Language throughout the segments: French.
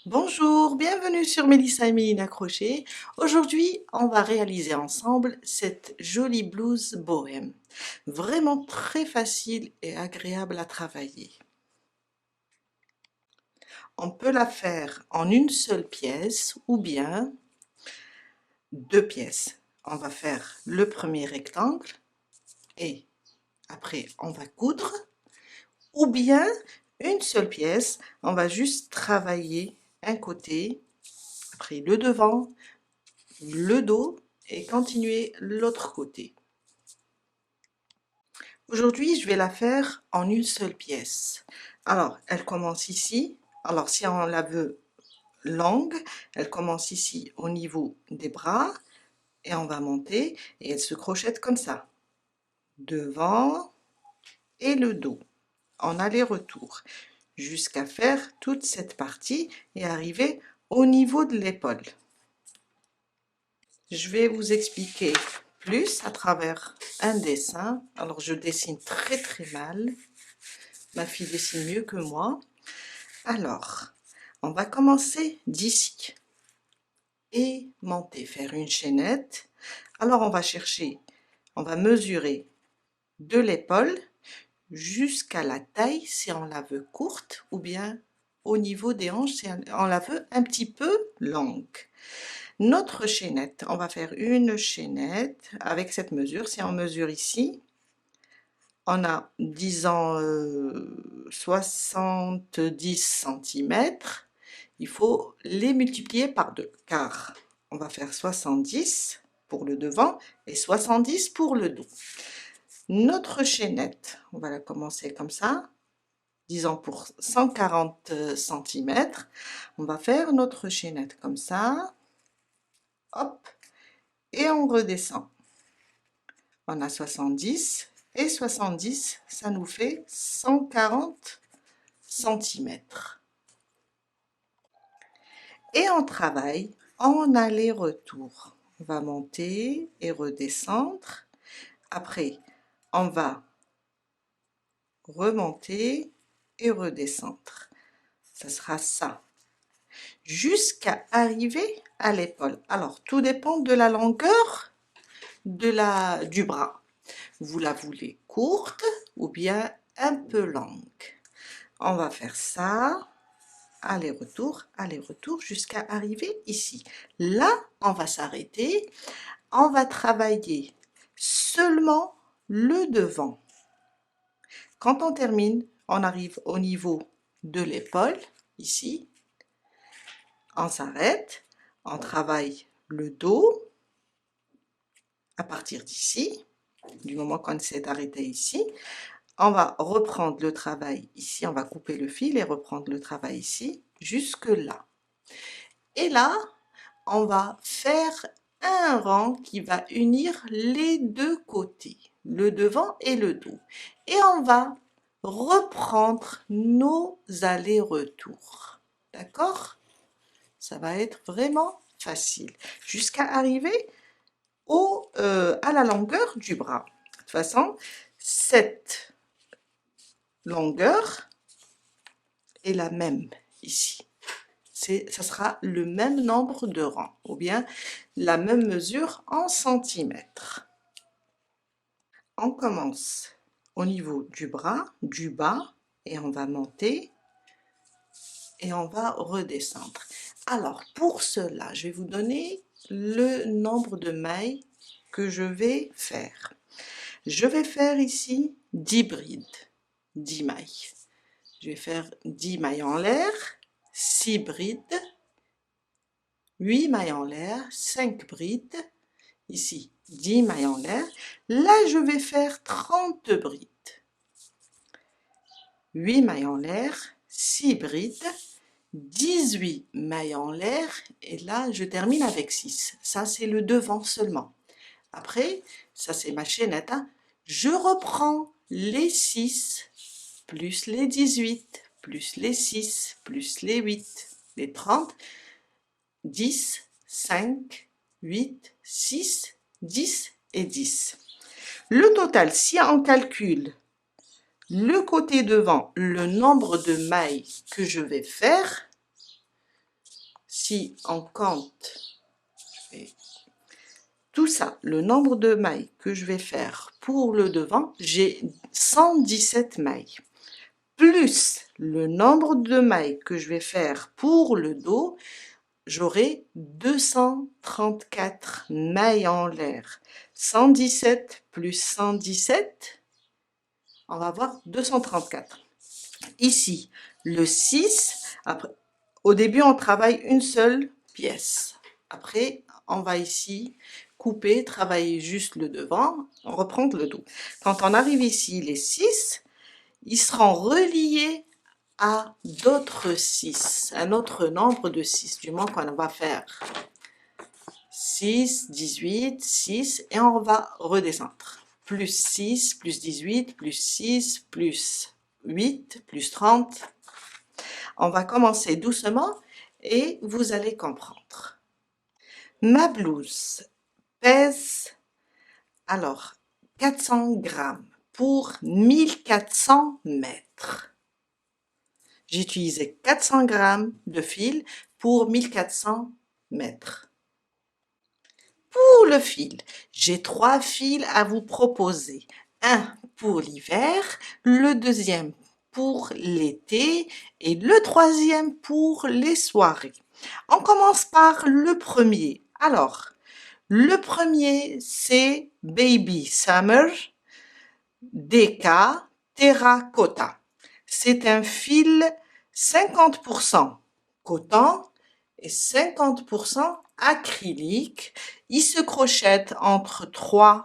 Bonjour, bienvenue sur Mélissa et Méline Crochet. Aujourd'hui, on va réaliser ensemble cette jolie blouse bohème. Vraiment très facile et agréable à travailler. On peut la faire en une seule pièce ou bien deux pièces. On va faire le premier rectangle et après on va coudre, ou bien une seule pièce, on va juste travailler un côté, après le devant, le dos et continuer l'autre côté. Aujourd'hui, je vais la faire en une seule pièce. Alors, elle commence ici. Alors, si on la veut longue, elle commence ici au niveau des bras et on va monter et elle se crochette comme ça. Devant et le dos en aller-retour jusqu'à faire toute cette partie et arriver au niveau de l'épaule. Je vais vous expliquer plus à travers un dessin. Alors je dessine très mal. Ma fille dessine mieux que moi. Alors, on va commencer d'ici et monter, faire une chaînette. Alors on va chercher, on va mesurer de l'épaule jusqu'à la taille si on la veut courte ou bien au niveau des hanches si on la veut un petit peu longue. Notre chaînette, on va faire une chaînette avec cette mesure. Si on mesure ici, on a, disons, 70 cm. Il faut les multiplier par 2, car on va faire 70 pour le devant et 70 pour le dos. Notre chaînette, on va la commencer comme ça, disons pour 140 cm. On va faire notre chaînette comme ça. Hop, et on redescend. On a 70 et 70, ça nous fait 140 cm. Et on travaille en aller-retour. On va monter et redescendre. Après, on va remonter et redescendre. Ça sera ça. Jusqu'à arriver à l'épaule. Alors, tout dépend de la longueur du bras. Vous la voulez courte ou bien un peu longue. On va faire ça, aller-retour, jusqu'à arriver ici. Là, on va s'arrêter. On va travailler seulement le devant. Quand on termine, on arrive au niveau de l'épaule, ici. On s'arrête, on travaille le dos à partir d'ici, du moment qu'on s'est arrêté ici. On va reprendre le travail ici, on va couper le fil et reprendre le travail ici, jusque là. Et là, on va faire un rang qui va unir les deux côtés, le devant et le dos. Et on va reprendre nos allers-retours. D'accord? Ça va être vraiment facile. Jusqu'à arriver à la longueur du bras. De toute façon, cette longueur est la même ici. Ça sera le même nombre de rangs ou bien la même mesure en centimètres. On commence au niveau du bras, du bas, et on va monter et on va redescendre. Alors pour cela, je vais vous donner le nombre de mailles que je vais faire. Je vais faire ici 10 brides, 10 mailles. Je vais faire 10 mailles en l'air, 6 brides, 8 mailles en l'air, 5 brides, ici 10 mailles en l'air. Là, je vais faire 30 brides. 8 mailles en l'air, 6 brides, 18 mailles en l'air et là, je termine avec 6. Ça, c'est le devant seulement. Après, ça c'est ma chaînette. Hein. Je reprends les 6 plus les 18 plus les 6 plus les 8, les 30, 10, 5, 8, 6, 10 et 10. Le total, si on calcule le côté devant, le nombre de mailles que je vais faire, si on compte tout ça, le nombre de mailles que je vais faire pour le devant, j'ai 117 mailles. Plus le nombre de mailles que je vais faire pour le dos, j'aurai 234 mailles en l'air. 117 plus 117, on va avoir 234. Ici, le 6, après, au début, on travaille une seule pièce. Après, on va ici couper, travailler juste le devant, on reprend le dos. Quand on arrive ici, les 6, ils seront reliés à d'autres 6, un autre nombre de 6, du moins qu'on va faire 6, 18, 6, et on va redescendre. Plus 6, plus 18, plus 6, plus 8, plus 30. On va commencer doucement et vous allez comprendre. Ma blouse pèse alors 400 grammes pour 1400 mètres. J'ai utilisé 400 grammes de fil pour 1400 mètres. Pour le fil, j'ai 3 fils à vous proposer. Un pour l'hiver, le deuxième pour l'été et le troisième pour les soirées. On commence par le premier. Alors, le premier, c'est Baby Summer DK Terracotta. C'est un fil 50% coton et 50% acrylique. Il se crochette entre 3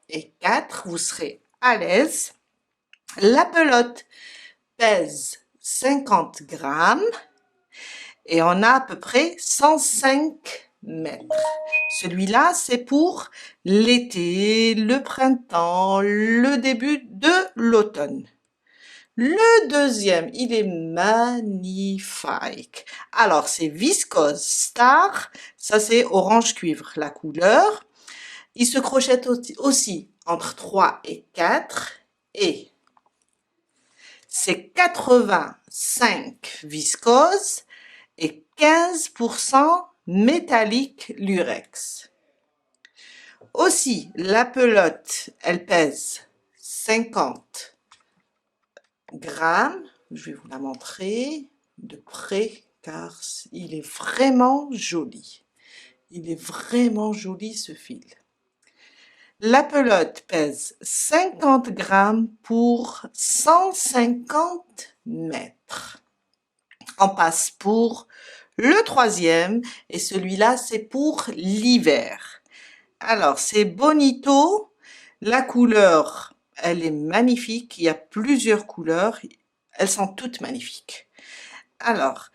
et 4. Vous serez à l'aise. La pelote pèse 50 grammes et on a à peu près 105 mètres. Celui-là, c'est pour l'été, le printemps, le début de l'automne. Le deuxième, il est magnifique. Alors, c'est Viscose Star. Ça, c'est orange cuivre, la couleur. Il se crochette aussi entre 3 et 4. Et c'est 85 viscose et 15% métallique lurex. Aussi, la pelote, elle pèse 50 grammes. Je vais vous la montrer de près car il est vraiment joli. Il est vraiment joli ce fil. La pelote pèse 50 grammes pour 150 mètres. On passe pour le troisième et celui-là c'est pour l'hiver. Alors c'est Bonito, la couleur elle est magnifique, il y a plusieurs couleurs, elles sont toutes magnifiques. Alors,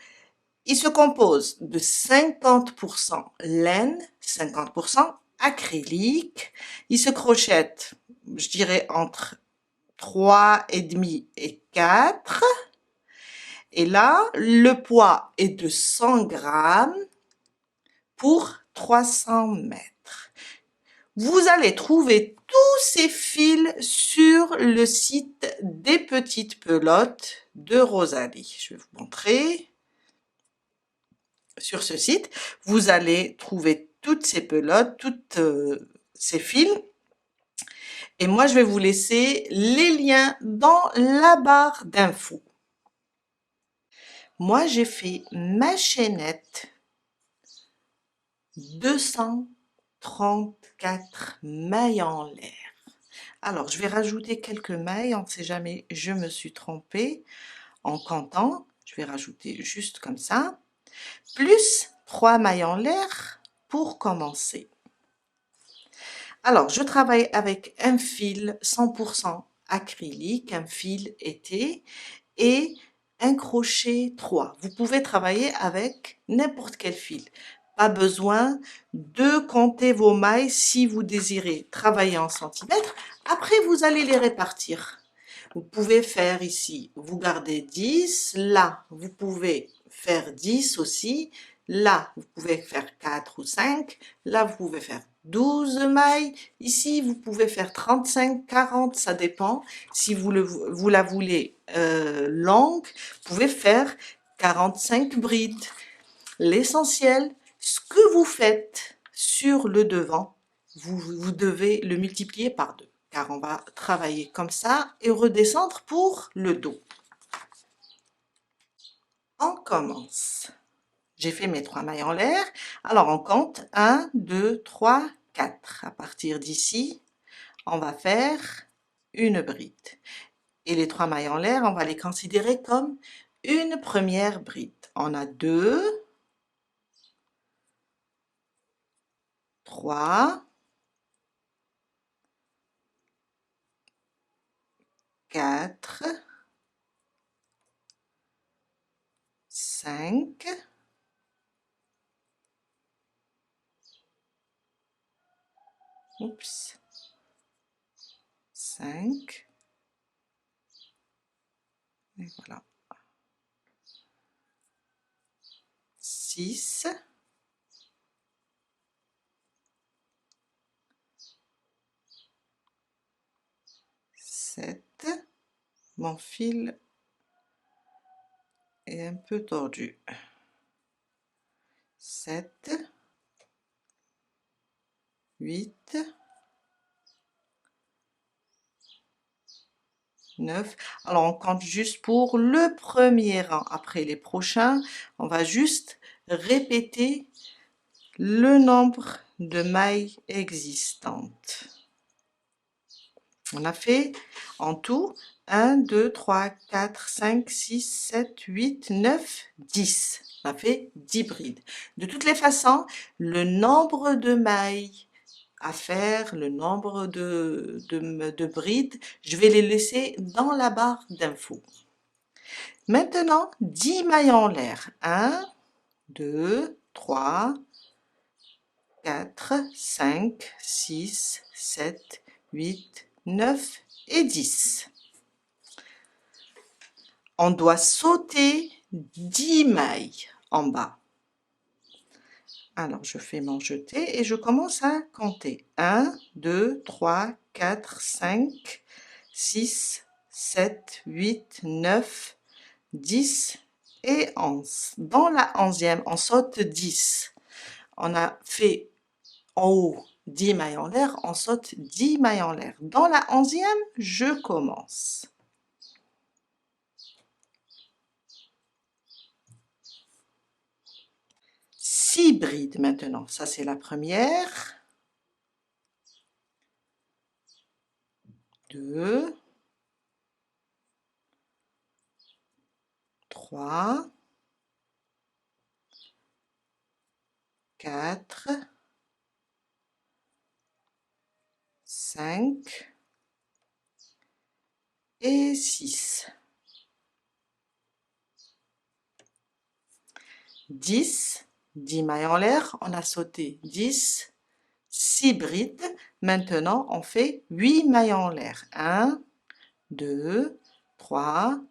il se compose de 50% laine, 50% acrylique, il se crochette, je dirais entre 3,5 et 4. Et là, le poids est de 100 grammes pour 300 mètres. Vous allez trouver tous ces fils sur le site des petites pelotes de Rosalie. Je vais vous montrer. Sur ce site, vous allez trouver toutes ces pelotes, toutes ces fils. Et moi, je vais vous laisser les liens dans la barre d'infos. Moi, j'ai fait ma chaînette 234 mailles en l'air. Alors, je vais rajouter quelques mailles, on ne sait jamais, je me suis trompée en comptant. Je vais rajouter juste comme ça, plus 3 mailles en l'air pour commencer. Alors, je travaille avec un fil 100% acrylique, un fil été et un crochet 3. Vous pouvez travailler avec n'importe quel fil. Pas besoin de compter vos mailles si vous désirez travailler en centimètres. Après, vous allez les répartir. Vous pouvez faire ici, vous gardez 10. Là, vous pouvez faire 10 aussi. Là, vous pouvez faire 4 ou 5. Là, vous pouvez faire 12 mailles. Ici, vous pouvez faire 35, 40, ça dépend. Si vous la voulez longue, vous pouvez faire 45 brides. L'essentiel, ce que vous faites sur le devant, vous devez le multiplier par 2, car on va travailler comme ça et redescendre pour le dos. On commence. J'ai fait mes 3 mailles en l'air. Alors on compte 1, 2, 3, 4. À partir d'ici, on va faire une bride. Et les 3 mailles en l'air, on va les considérer comme une première bride. On a 2, 3, 4, 5, 5, et voilà, 6, 7, mon fil est un peu tordu, 7, 8, 9. Alors on compte juste pour le premier rang. Après les prochains, on va juste répéter le nombre de mailles existantes. On a fait en tout 1, 2, 3, 4, 5, 6, 7, 8, 9, 10. On a fait 10 brides. De toutes les façons, le nombre de mailles à faire, le nombre de brides, je vais les laisser dans la barre d'infos. Maintenant, 10 mailles en l'air. 1, 2, 3, 4, 5, 6, 7, 8, 9 et 10. On doit sauter 10 mailles en bas. Alors, je fais mon jeté et je commence à compter. 1, 2, 3, 4, 5, 6, 7, 8, 9, 10 et 11. Dans la 11e, on saute 10. On a fait en haut 10 mailles en l'air, on saute 10 mailles en l'air. Dans la 11e, je commence. Six brides maintenant. Ça, c'est la première. 2, 3, 4, 5 et 6. 10 mailles en l'air, on a sauté 10, 6 brides. Maintenant, on fait 8 mailles en l'air. 1, 2, 3,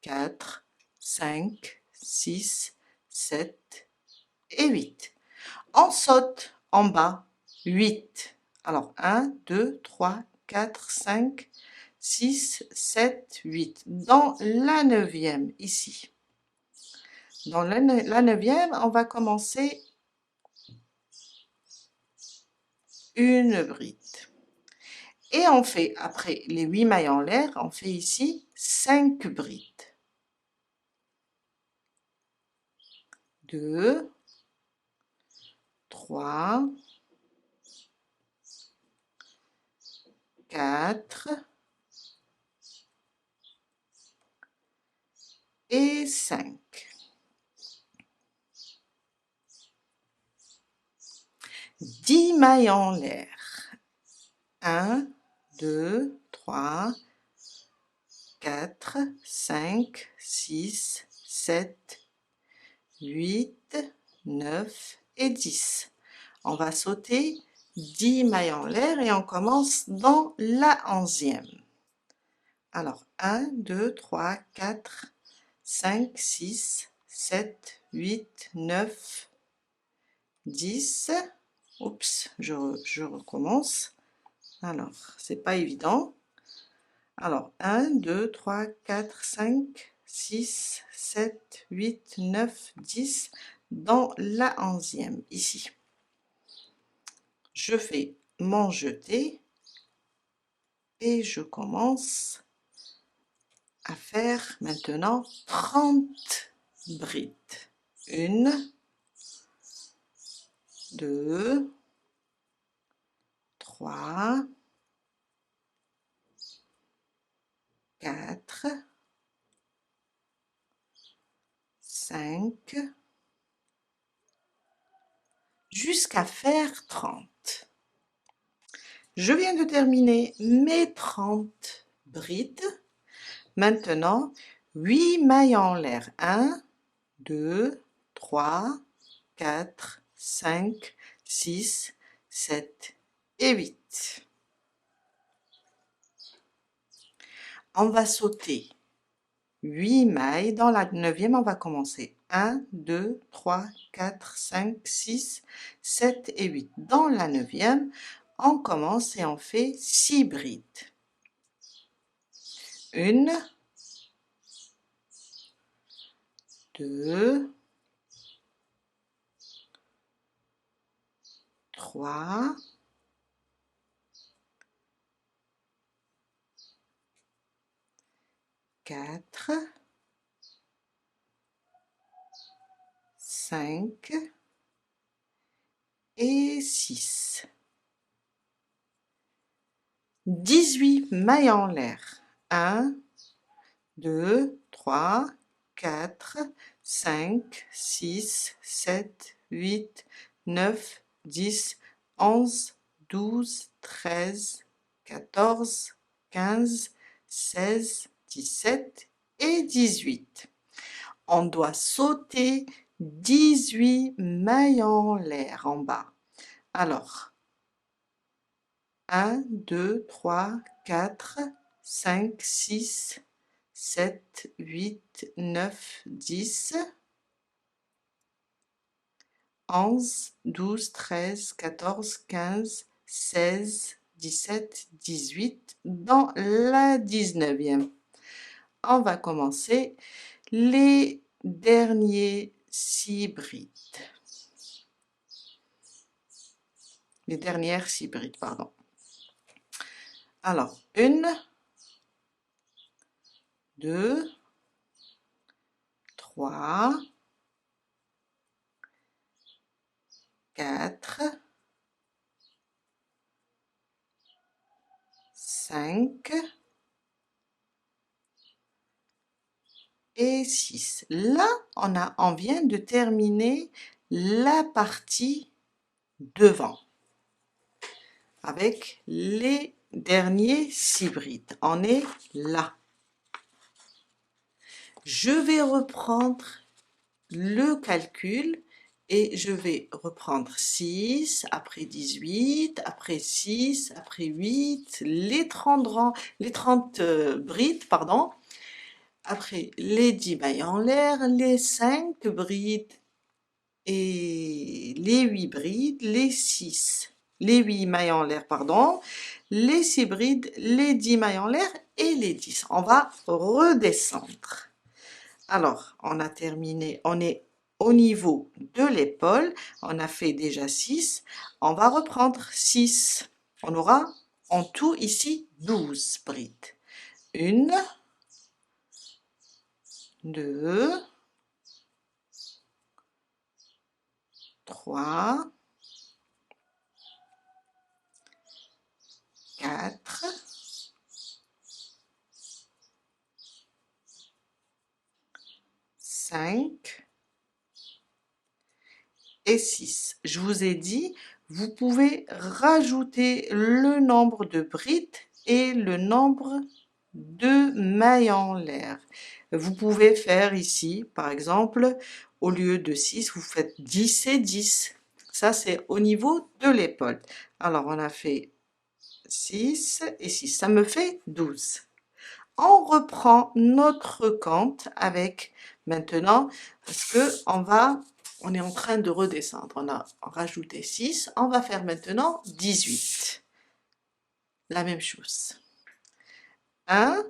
4, 5, 6, 7 et 8. On saute en bas 8. Alors 1, 2, 3, 4, 5, 6, 7, 8. Dans la 9e, ici. Dans la 9e, on va commencer une bride. Et on fait, après les 8 mailles en l'air, on fait ici 5 brides. 2, 3, 4 et 5. 10 mailles en l'air. 1, 2, 3, 4, 5, 6, 7, 8, 9 et 10. On va sauter 10 mailles en l'air et on commence dans la 11e. Alors, 1, 2, 3, 4, 5, 6, 7, 8, 9, 10. Oups, je recommence. Alors, c'est pas évident. Alors, 1, 2, 3, 4, 5, 6, 7, 8, 9, 10. dans la 11e, ici. Je fais mon jeté et je commence à faire maintenant 30 brides. 1, 2, 3, 4, 5, jusqu'à faire 30. Je viens de terminer mes 30 brides. Maintenant, 8 mailles en l'air. 1, 2, 3, 4, 5, 6, 7 et 8. On va sauter 8 mailles. Dans la 9e, on va commencer 1, 2, 3, 4, 5, 6, 7 et 8. Dans la 9e, on commence et on fait 6 brides. 1, 2, 3, 4, 5 et 6. 18 mailles en l'air. 1, 2, 3, 4, 5, 6, 7, 8, 9, 10, 11, 12, 13, 14, 15, 16, 17 et 18. On doit sauter 18 mailles en l'air en bas. Alors, 1, 2, 3, 4, 5, 6, 7, 8, 9, 10, 11, 12, 13, 14, 15, 16, 17, 18. Dans la 19e, on va commencer les derniers 6 brides. Les dernières 6 brides, pardon. Alors, 1, 2, 3, 4, 5 et 6. Là, on vient de terminer la partie devant avec les derniers 6 brides. On est là. Je vais reprendre le calcul et je vais reprendre 6, après 18, après 6, après 8, les 30 brides, pardon, après les 10 mailles en l'air, les 5 brides et les 8 brides, les 8 mailles en l'air, pardon, les 6 brides, les 10 mailles en l'air et les 10. On va redescendre. Alors, on a terminé, on est au niveau de l'épaule, on a fait déjà 6, on va reprendre 6. On aura en tout ici 12 brides. 1, 2, 3, 4, 5 et 6. Je vous ai dit, vous pouvez rajouter le nombre de brides et le nombre de mailles en l'air. Vous pouvez faire ici, par exemple, au lieu de 6, vous faites 10 et 10. Ça, c'est au niveau de l'épaule. Alors, on a fait 6 et 6. Ça me fait 12. On reprend notre compte avec maintenant, parce que on est en train de redescendre. On a rajouté 6. On va faire maintenant 18. La même chose. 1,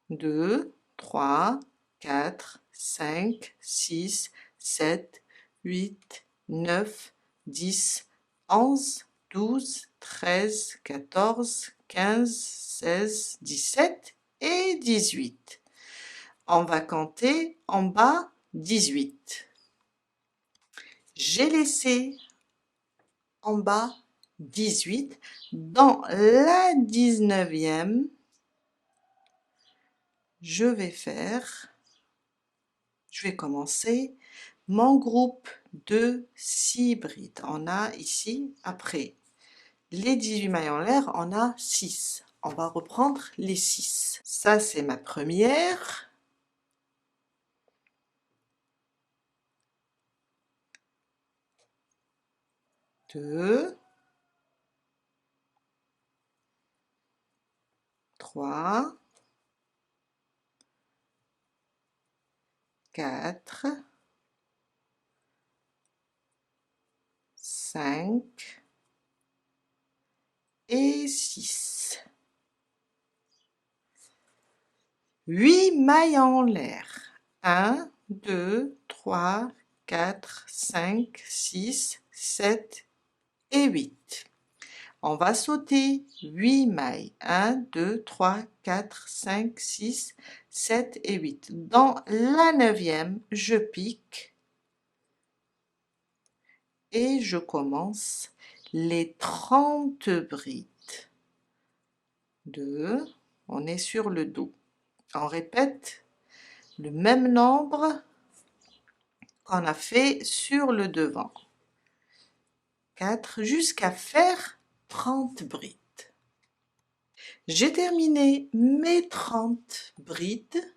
2, 3, 4, 5, 6, 7, 8, 9, 10, 11, 12, 13, 14, 15, 16, 17 et 18. On va compter en bas 18. J'ai laissé en bas 18. Dans la 19e, je vais commencer mon groupe de 6 brides. On a ici, après les 18 mailles en l'air, on a 6. On va reprendre les 6. Ça, c'est ma première. 2, 3, 4, 5 et 6. 8 mailles en l'air. 1, 2, 3, 4, 5, 6, 7 et 8. On va sauter 8 mailles. 1, 2, 3, 4, 5, 6, 7 et 8. Dans la 9e, je pique et je commence les 30 brides. 2, on est sur le dos. On répète le même nombre qu'on a fait sur le devant. 4 jusqu'à faire 30 brides. J'ai terminé mes 30 brides.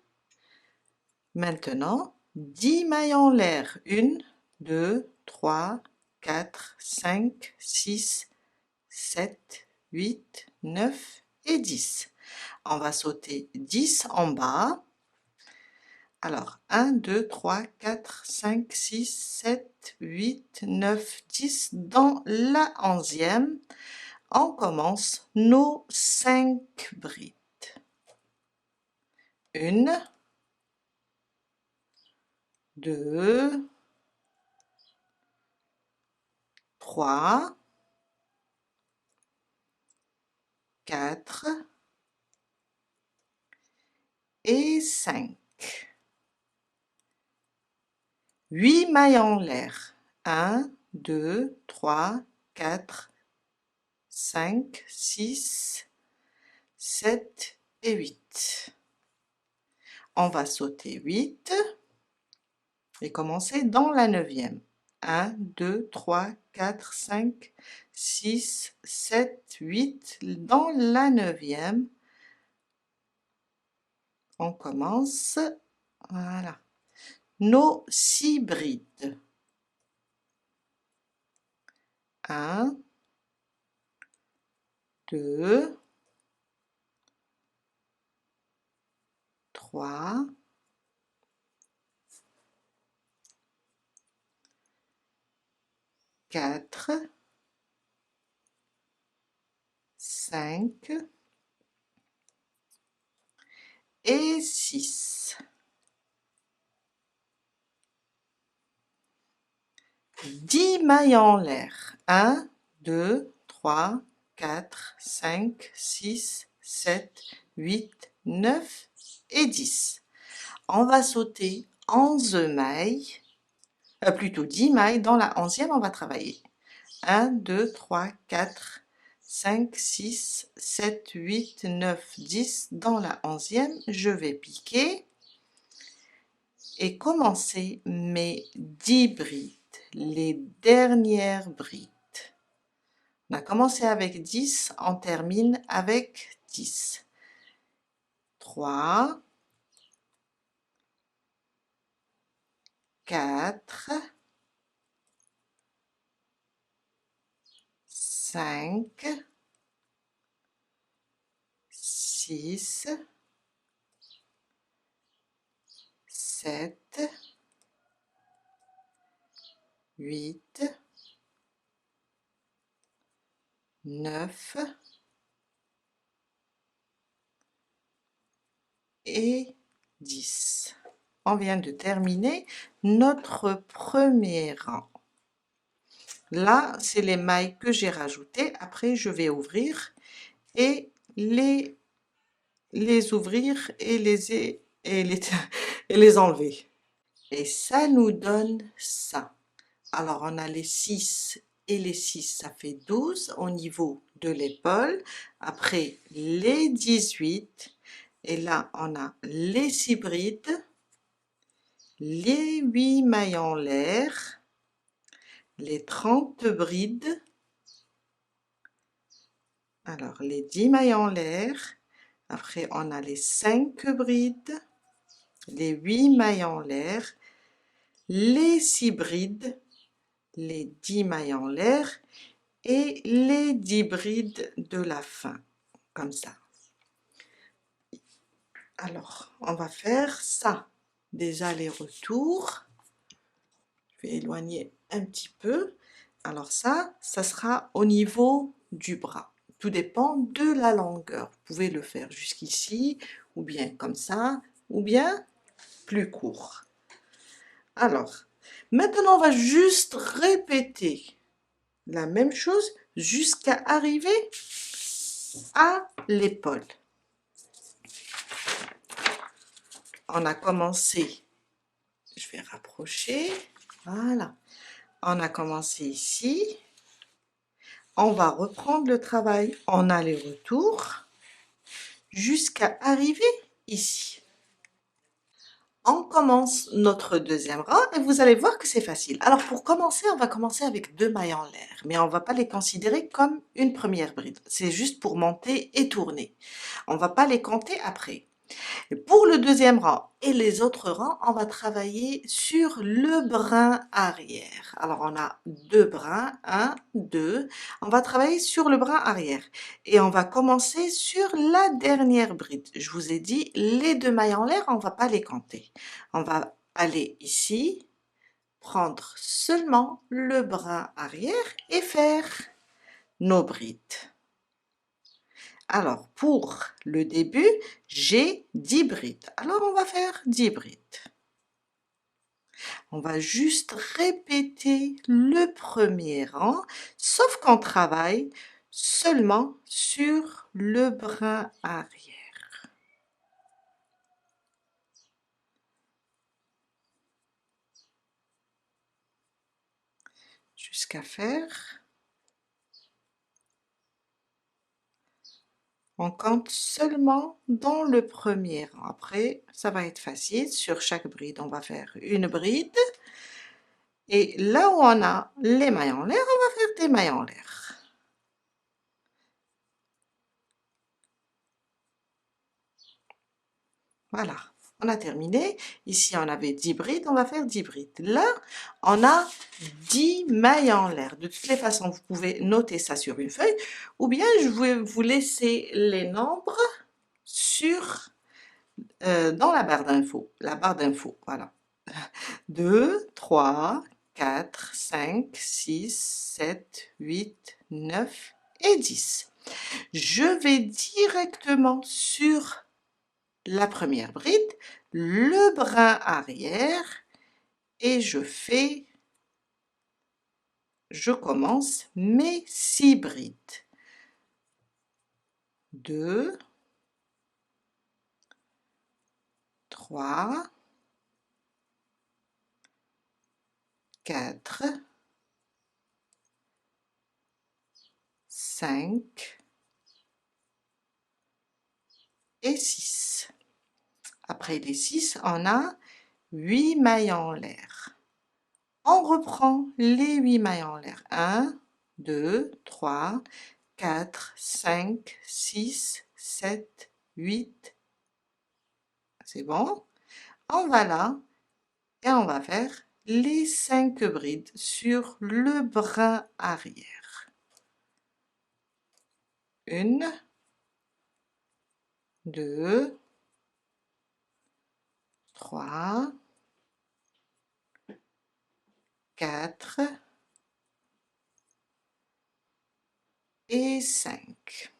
Maintenant, 10 mailles en l'air. 1, 2, 3, 4, 5, 6, 7, 8, 9 et 10. On va sauter 10 en bas. Alors, 1, 2, 3, 4, 5, 6, 7, 8, 9, 10. Dans la 11e, on commence nos 5 brides. 1, 2, 3, 4 et 5. 8 mailles en l'air. 1, 2, 3, 4, 5, 6, 7 et 8. On va sauter 8 et commencer dans la 9e. 1, 2, 3, 4, 5, 6, 7, 8. Dans la 9e, on commence, voilà, nos 6 brides. 1, 2, 3, 4, 5 et 6. 10 mailles en l'air. 1, 2, 3, 4, 5, 6, 7, 8, 9 et 10. On va sauter 11 mailles, plutôt 10 mailles. Dans la 11e, on va travailler 1, 2, 3, 4, 5, 6, 7, 8, 9, 10. Dans la 11e, je vais piquer et commencer mes 10 brides, les dernières brides. On a commencé avec 10, on termine avec 10. 3, 4, 5, 6, 7, 8, 9 et 10. on vient de terminer notre premier rang. Là, c'est les mailles que j'ai rajoutées. Après, je vais ouvrir et les ouvrir et et les enlever. Et ça nous donne ça. Alors, on a les 6 et les 6, ça fait 12 au niveau de l'épaule. Après, les 18. Et là, on a les 6 brides, les 8 mailles en l'air, les 30 brides, alors les 10 mailles en l'air, après on a les 5 brides, les 8 mailles en l'air, les 6 brides, les 10 mailles en l'air et les 10 brides de la fin, comme ça. Alors, on va faire ça, des allers-retours. Je vais éloigner un petit peu. Alors ça sera au niveau du bras. Tout dépend de la longueur. Vous pouvez le faire jusqu'ici, ou bien comme ça, ou bien plus court. Alors, maintenant on va juste répéter la même chose jusqu'à arriver à l'épaule. On a commencé, je vais rapprocher, voilà. On a commencé ici. On va reprendre le travail en aller-retour jusqu'à arriver ici. On commence notre deuxième rang et vous allez voir que c'est facile. Alors pour commencer, on va commencer avec 2 mailles en l'air, mais on ne va pas les considérer comme une première bride. C'est juste pour monter et tourner. On ne va pas les compter après. Et pour le deuxième rang et les autres rangs, on va travailler sur le brin arrière. Alors on a 2 brins, 1, 2. On va travailler sur le brin arrière et on va commencer sur la dernière bride. Je vous ai dit, les 2 mailles en l'air, on ne va pas les compter. On va aller ici, prendre seulement le brin arrière et faire nos brides. Alors, pour le début, j'ai 10 brides. Alors, on va faire 10 brides. On va juste répéter le premier rang, sauf qu'on travaille seulement sur le brin arrière. Jusqu'à faire... On compte seulement dans le premier rang. Après, ça va être facile. Sur chaque bride, on va faire une bride. Et là où on a les mailles en l'air, on va faire des mailles en l'air. Voilà, on a terminé. Ici, on avait 10 brides, on va faire 10 brides. Là, on a 10 mailles en l'air. De toutes les façons, vous pouvez noter ça sur une feuille ou bien je vais vous laisser les nombres sur, dans la barre d'infos. Voilà. 2, 3, 4, 5, 6, 7, 8, 9 et 10. Je vais directement sur la première bride, le brin arrière et je commence mes 6 brides. 2, 3, 4, 5 et 6. Après les 6, on a 8 mailles en l'air. On reprend les 8 mailles en l'air. 1, 2, 3, 4, 5, 6, 7, 8. C'est bon? On va là et on va faire les 5 brides sur le brin arrière. 1, 2, 3, 4 et 5.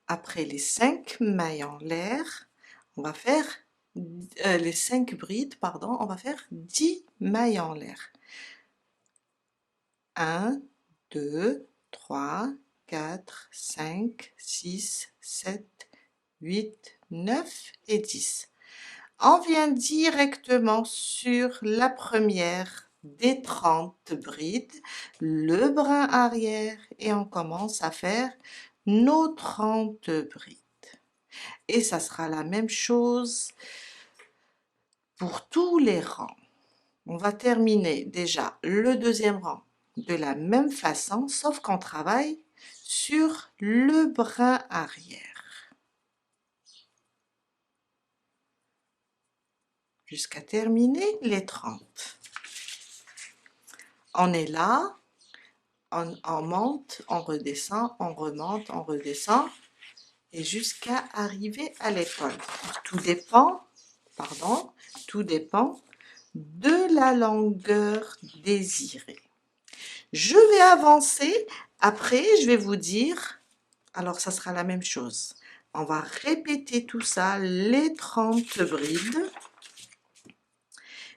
Après les 5 mailles en l'air, on va faire les 5 brides, pardon, on va faire 10 mailles en l'air. 1, 2, 3, 4, 5, 6, 7, 8, 9 et 10. On vient directement sur la première des 30 brides, le brin arrière, et on commence à faire nos 30 brides. Et ça sera la même chose pour tous les rangs. On va terminer déjà le deuxième rang de la même façon, sauf qu'on travaille sur le brin arrière. Jusqu'à terminer les 30. On est là, on monte, on redescend, on remonte, on redescend, et jusqu'à arriver à l'épaule. Tout dépend de la longueur désirée. Je vais avancer, après je vais vous dire, alors ça sera la même chose. On va répéter tout ça, les 30 brides,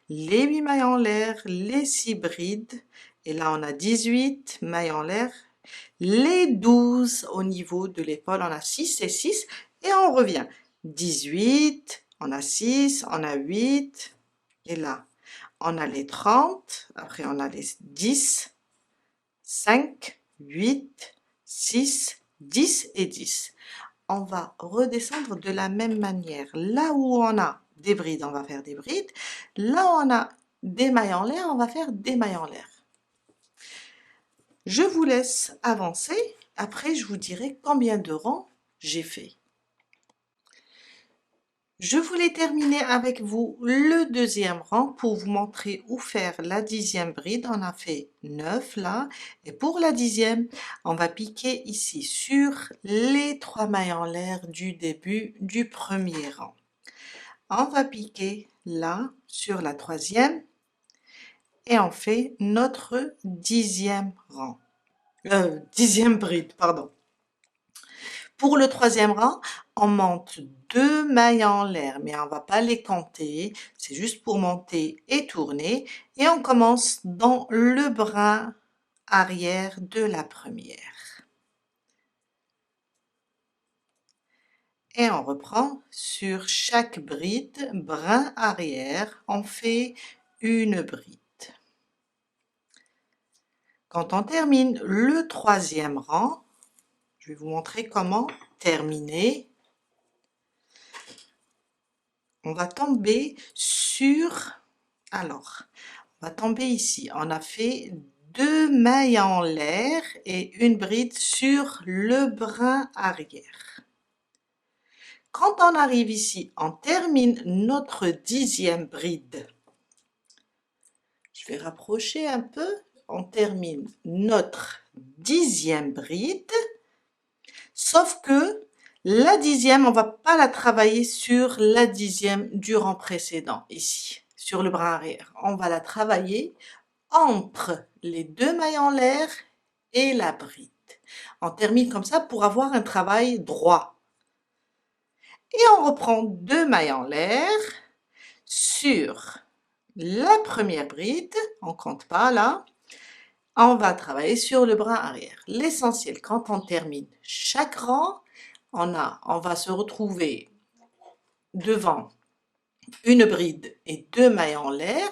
les 8 mailles en l'air, les 6 brides, et là on a 18 mailles en l'air, les 12 au niveau de l'épaule, on a 6 et 6, et on revient. 18, on a 6, on a 8, et là on a les 30, après on a les 10, 5, 8, 6, 10 et 10. On va redescendre de la même manière. Là où on a des brides, on va faire des brides. Là où on a des mailles en l'air, on va faire des mailles en l'air. Je vous laisse avancer. Après, je vous dirai combien de rangs j'ai fait. Je voulais terminer avec vous le deuxième rang pour vous montrer où faire la 10e bride. On a fait 9 là. Et pour la 10e, on va piquer ici sur les 3 mailles en l'air du début du premier rang. On va piquer là sur la 3e et on fait notre 10e rang. 10e bride, pardon. Pour le 3e rang, on monte 2 mailles en l'air, mais on ne va pas les compter, c'est juste pour monter et tourner. Et on commence dans le brin arrière de la première. Et on reprend sur chaque bride, brin arrière, on fait une bride. Quand on termine le 3e rang, je vais vous montrer comment terminer. On va tomber sur, alors, on va tomber ici. On a fait 2 mailles en l'air et une bride sur le brin arrière. Quand on arrive ici, on termine notre 10e bride. Je vais rapprocher un peu. On termine notre 10e bride, sauf que la 10e, on va pas la travailler sur la 10e du rang précédent, ici, sur le bras arrière. On va la travailler entre les 2 mailles en l'air et la bride. On termine comme ça pour avoir un travail droit. Et on reprend 2 mailles en l'air sur la première bride, on compte pas là. On va travailler sur le bras arrière. L'essentiel, quand on termine chaque rang, on va se retrouver devant une bride et 2 mailles en l'air.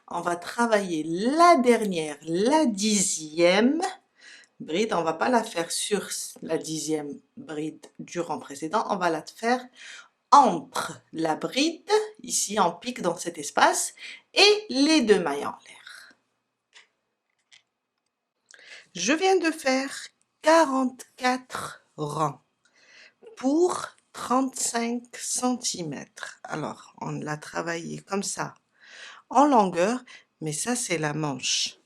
On va travailler la dernière, la 10e bride. On va pas la faire sur la 10e bride du rang précédent. On va la faire entre la bride, ici on pique dans cet espace, et les 2 mailles en l'air. Je viens de faire 44 rangs pour 35 cm. Alors, on l'a travaillé comme ça en longueur, mais ça c'est la manche.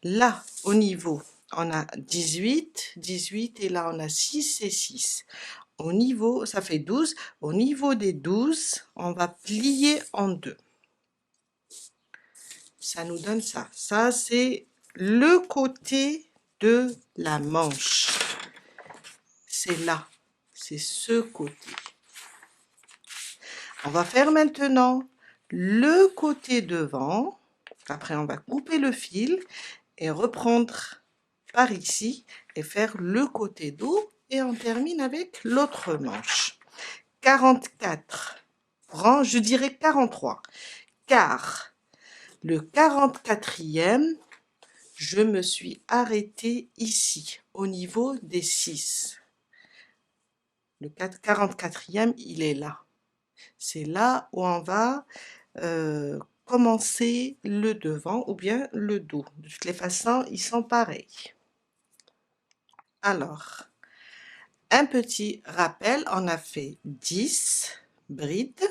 Là, au niveau, on a 18, 18 et là on a 6 et 6. Au niveau, ça fait 12. Au niveau des 12, on va plier en deux. Ça nous donne ça. Ça, c'est le côté de la manche. C'est là. C'est ce côté. On va faire maintenant le côté devant. Après, on va couper le fil et reprendre par ici et faire le côté dos et on termine avec l'autre manche. 44 rang, je dirais 43, car le 44e, je me suis arrêtée ici, au niveau des 6. Le 44e, il est là. C'est là où on va commencer le devant ou bien le dos. De toutes les façons, ils sont pareils. Alors, un petit rappel, on a fait 10 brides,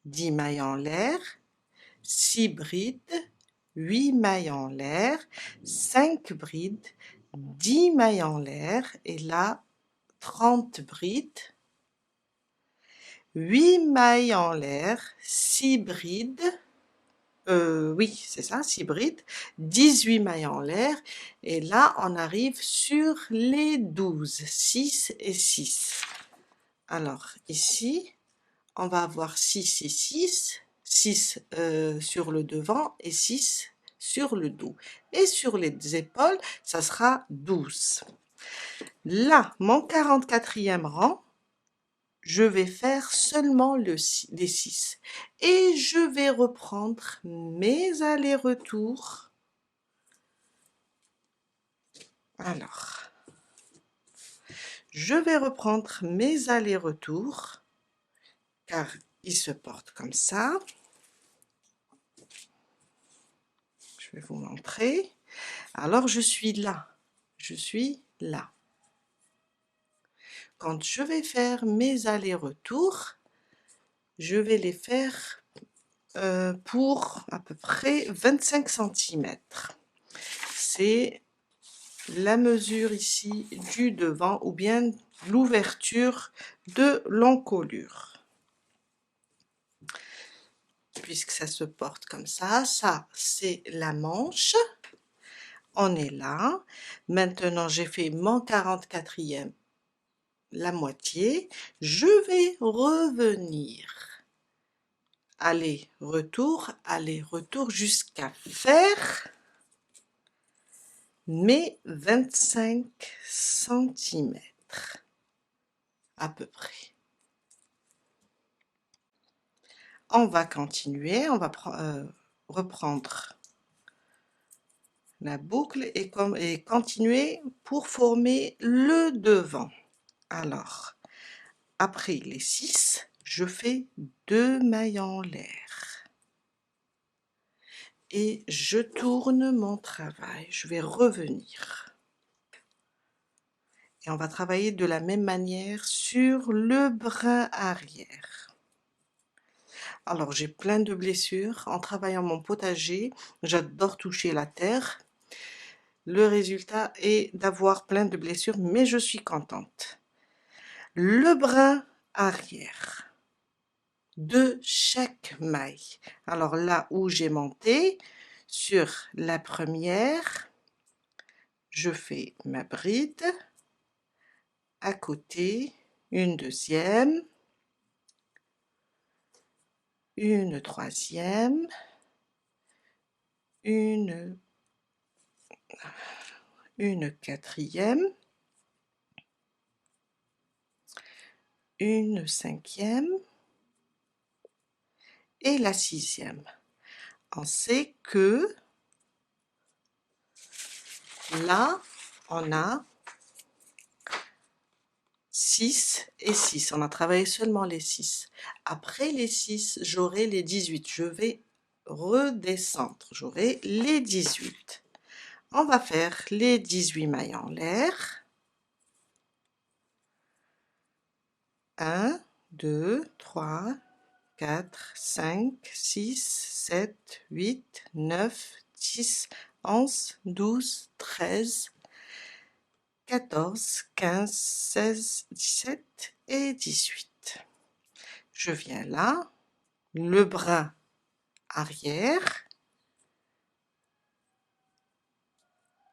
10 mailles en l'air, 6 brides, 8 mailles en l'air, 5 brides, 10 mailles en l'air, et là, 30 brides, 8 mailles en l'air, 6 brides, oui, c'est ça, 6 brides, 18 mailles en l'air, et là, on arrive sur les 12, 6 et 6. Alors, ici, on va avoir 6 et 6, 6 sur le devant et 6 sur le dos. Et sur les épaules, ça sera 12. Là, mon 44e rang, je vais faire seulement les 6. Et je vais reprendre mes allers-retours. Alors, je vais reprendre mes allers-retours, car ils se portent comme ça. Je vais vous montrer. Alors, je suis là. Je suis là. Quand je vais faire mes allers-retours, je vais les faire pour à peu près 25 cm. C'est la mesure ici du devant ou bien l'ouverture de l'encolure. Puisque ça se porte comme ça, c'est la manche. On est là. Maintenant, j'ai fait mon 44e, la moitié. Je vais revenir. Aller-retour jusqu'à faire mes 25 cm à peu près. On va continuer, on va reprendre la boucle et continuer pour former le devant. Alors, après les 6, je fais 2 mailles en l'air. Et je tourne mon travail. Je vais revenir. Et on va travailler de la même manière sur le brin arrière. Alors, j'ai plein de blessures. En travaillant mon potager, j'adore toucher la terre. Le résultat est d'avoir plein de blessures, mais je suis contente. Le brin arrière de chaque maille. Alors là où j'ai monté, sur la première, je fais ma bride, à côté, une deuxième, une troisième, une quatrième, une cinquième et la sixième. On sait que là, on a 6 et 6. On a travaillé seulement les 6. Après les 6, j'aurai les 18. Je vais redescendre. J'aurai les 18. On va faire les 18 mailles en l'air. 1, 2, 3, 4, 5, 6, 7, 8, 9, 10, 11, 12, 13, 14, 15, 16, 17 et 18. Je viens là, le brin arrière,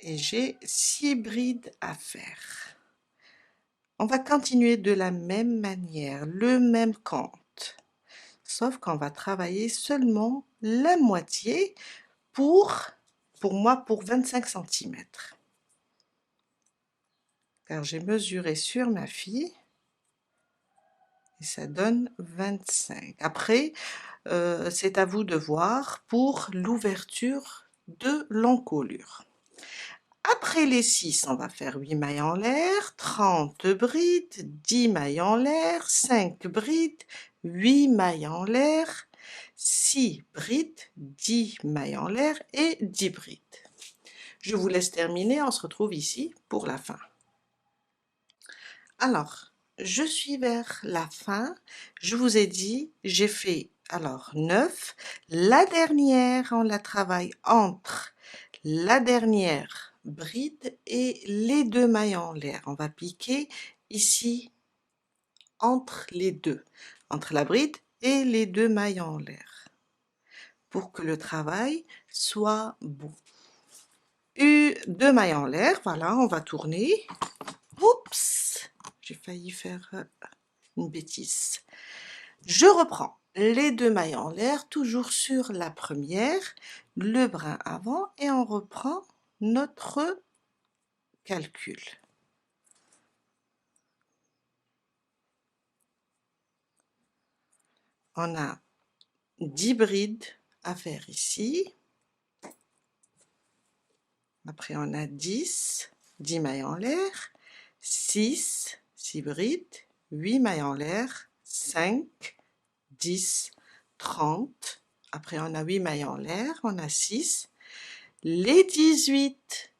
et j'ai 6 brides à faire. On va continuer de la même manière, le même compte. sauf qu'on va travailler seulement la moitié pour moi, pour 25 centimètres. Car j'ai mesuré sur ma fille et ça donne 25. Après, c'est à vous de voir pour l'ouverture de l'encolure. Après les 6, on va faire 8 mailles en l'air, 30 brides, 10 mailles en l'air, 5 brides, 8 mailles en l'air, 6 brides, 10 mailles en l'air et 10 brides. Je vous laisse terminer, on se retrouve ici pour la fin. Alors, je suis vers la fin, je vous ai dit, j'ai fait alors 9, la dernière on la travaille entre la dernière bride et les 2 mailles en l'air. On va piquer ici entre les deux, entre la bride et les 2 mailles en l'air, pour que le travail soit beau. 2 mailles en l'air, voilà, on va tourner. Oups, j'ai failli faire une bêtise. Je reprends les 2 mailles en l'air, toujours sur la première, le brin avant, et on reprend notre calcul. On a 10 brides à faire ici. Après, on a 10 mailles en l'air, 6 brides, 8 mailles en l'air, 5, 10, 30. Après, on a 8 mailles en l'air, on a 6, les 18.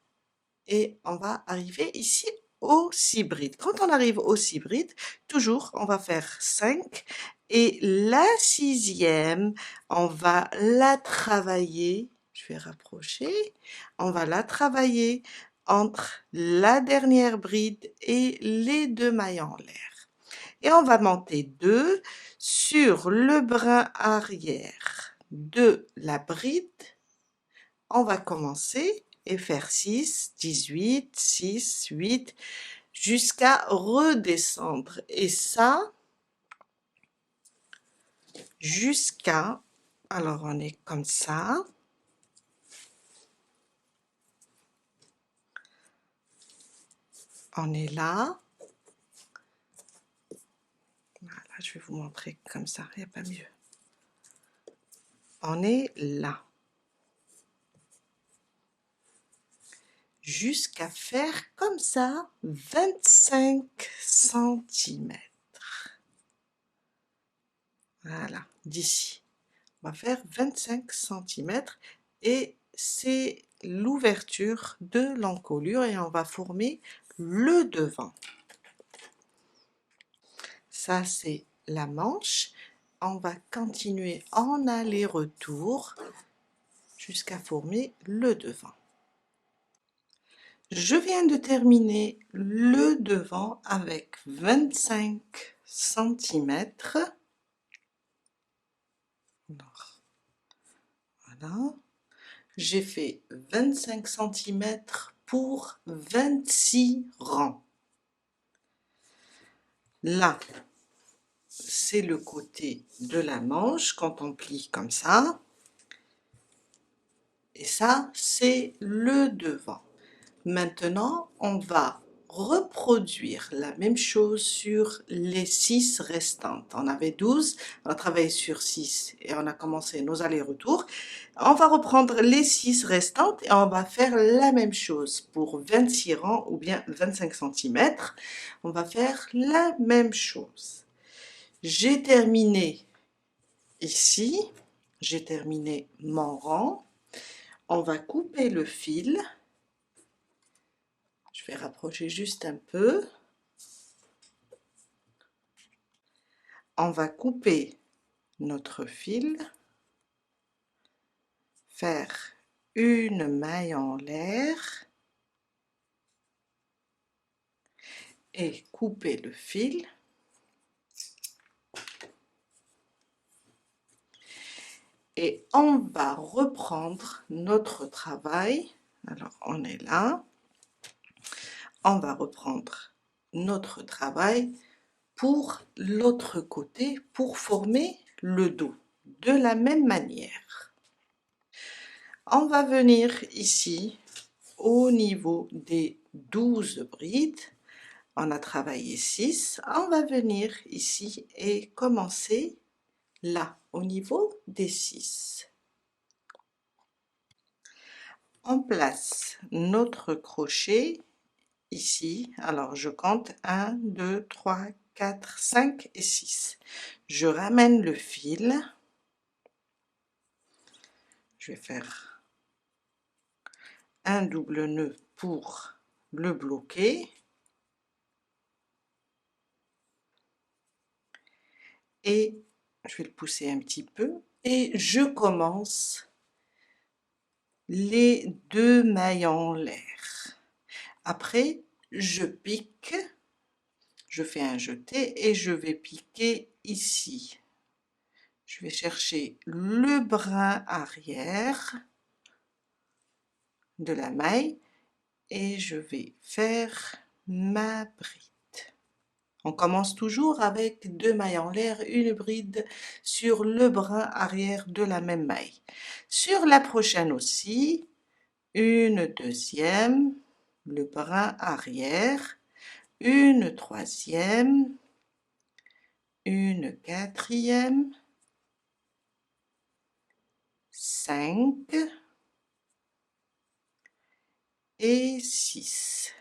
Et on va arriver ici aux 6 brides. Quand on arrive aux 6 brides, toujours, on va faire 5. Et la 6e, on va la travailler. Je vais rapprocher. On va la travailler entre la dernière bride et les 2 mailles en l'air. Et on va monter 2 sur le brin arrière de la bride. On va commencer et faire 6, 18, 6, 8, jusqu'à redescendre. Et ça, jusqu'à, alors on est comme ça. On est là. Voilà, je vais vous montrer comme ça, il n'y a pas mieux. On est là. Jusqu'à faire comme ça 25 centimètres. Voilà, d'ici. On va faire 25 centimètres et c'est l'ouverture de l'encolure et on va former le devant. Ça, c'est la manche. On va continuer en aller-retour jusqu'à former le devant. Je viens de terminer le devant avec 25 centimètres. Voilà. J'ai fait 25 centimètres pour 26 rangs. Là, c'est le côté de la manche quand on plie comme ça. Et ça, c'est le devant. Maintenant, on va reproduire la même chose sur les 6 restantes. On avait 12, on a travaillé sur 6 et on a commencé nos allers-retours. On va reprendre les 6 restantes et on va faire la même chose pour 26 rangs ou bien 25 cm. On va faire la même chose. J'ai terminé ici, j'ai terminé mon rang. On va couper le fil. Je vais rapprocher juste un peu. On va couper notre fil, faire une maille en l'air et couper le fil. Et on va reprendre notre travail. Alors, on est là. On va reprendre notre travail pour l'autre côté pour former le dos de la même manière. On va venir ici au niveau des 12 brides. On a travaillé 6. On va venir ici et commencer là, au niveau des 6. On place notre crochet ici. Alors, je compte 1, 2, 3, 4, 5 et 6. Je ramène le fil. Je vais faire un double nœud pour le bloquer. Et je vais le pousser un petit peu. Et je commence les 2 mailles en l'air. Après, je pique. Je fais un jeté et je vais piquer ici. Je vais chercher le brin arrière de la maille et je vais faire ma bride. On commence toujours avec 2 mailles en l'air, une bride sur le brin arrière de la même maille. Sur la prochaine aussi, une deuxième, le brin arrière, une troisième, une quatrième, 5 et 6.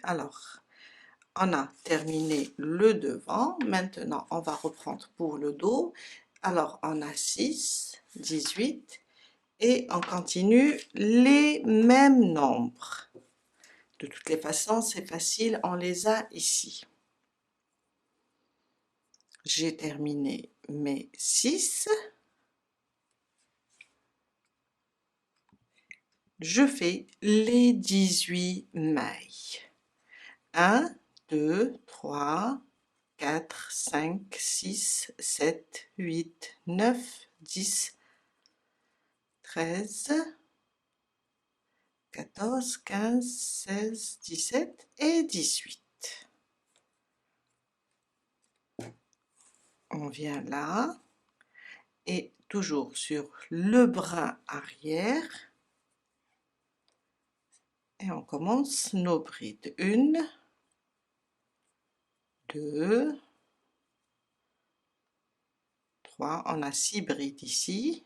Alors, on a terminé le devant. Maintenant, on va reprendre pour le dos. Alors, on a 6, 18 et on continue les mêmes nombres. De toutes les façons, c'est facile, on les a ici. J'ai terminé mes 6. Je fais les 18 mailles. 1, 2, 3, 4, 5, 6, 7, 8, 9, 10, 13, 14, 15, 16, 17 et 18. On vient là et toujours sur le brin arrière et on commence nos brides. 1, 2, 3, on a 6 brides ici,